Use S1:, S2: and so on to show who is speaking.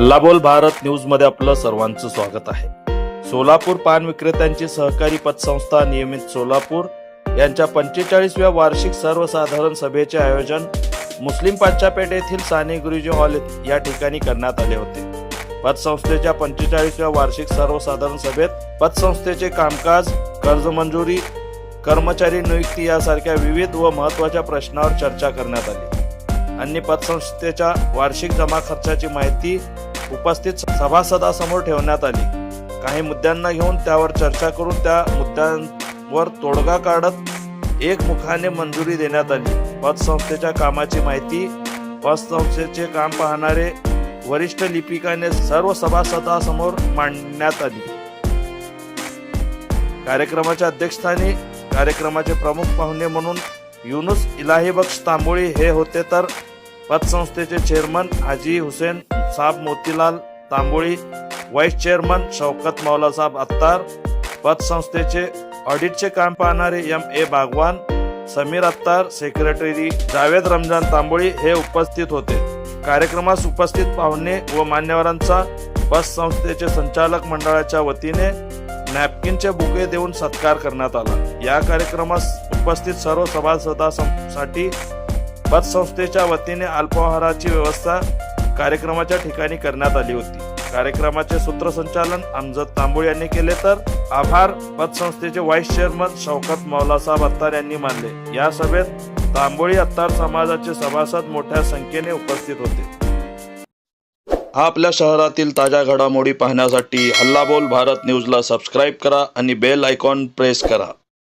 S1: हल्लाबोल भारत न्यूज मध्ये आपलं सर्वांचं स्वागत आहे। सोलापूर पान विक्रेत्यांची सहकारी पतसंस्था नियमित सोलापूर यांच्या 45व्या वार्षिक सर्वसाधारण सभेचे आयोजन मुस्लिम पाचापेठ येथील साने गुरुजी हॉल या ठिकाणी करण्यात आले होते। पतसंस्थेच्या 45व्या वार्षिक सर्वसाधारण सभेत पतसंस्थेचे कामकाज, कर्ज मंजुरी, कर्मचारी नियुक्ती यासारख्या विविध व महत्त्वाच्या प्रश्नांवर चर्चा करण्यात आली। आणि पतसंस्थेच्या वार्षिक जमा खर्चाची माहिती उपस्थित सभासदांसमोर ठेवण्यात आली। काही मुद्द्यांना घेऊन त्यावर चर्चा करून त्या मुद्द्यांवर तोडगा काढत एकमुखाने मंजुरी देण्यात आली। पतसंस्थेच्या कामाची माहिती पतसंस्थेचे काम पाहणारे वरिष्ठ लिपिकाने सर्व सभासदांसमोर मांडण्यात आली। कार्यक्रमाच्या अध्यक्षस्थानी कार्यक्रमाचे प्रमुख पाहुणे म्हणून युनुस इलाहीबख्श तांबोळी हे होते, तर पतसंस्थेचे चेअरमन हाजी हुसेन साहब मोतीलाल तांबोळी, व्हाईस चेअरमन शौकत मौला साहब अत्तार, पतसंस्थेचे ऑडिटचे काम पाहणारे M.A. बागवान, समीर अत्तार, सेक्रेटरी जावेद रमजान तांबोळी हे उपस्थित होते। कार्यक्रमास उपस्थित पाहुणे व मान्यवरांचा पतसंस्थेचे संचालक मंडळाच्या वतीने नॅपकिनचे बुके देऊन सत्कार करण्यात आला। या कार्यक्रमास उपस्थित सर्व सभासदांसाठी पतसंस्थेच्या वतीने अल्पाहाराची व्यवस्था कार्यक्रमाच्या ठिकाणी करण्यात आली होती। कार्यक्रमाचे सूत्रसंचालन अमजद तांबोळी यांनी केले, तर आभार पतसंस्थेचे व्हाईस चेअरमन शौकत मौला साहब अत्तार यांनी मानले। या सभेत तांबोळी अत्तार समाजाचे सभासद मोठ्या संख्येने उपस्थित होते। आपल्या शहरातील ताज्या घडामोडी पाहण्यासाठी हल्लाबोल भारत न्यूजला सबस्क्राईब करा आणि बेल आयकॉन प्रेस करा।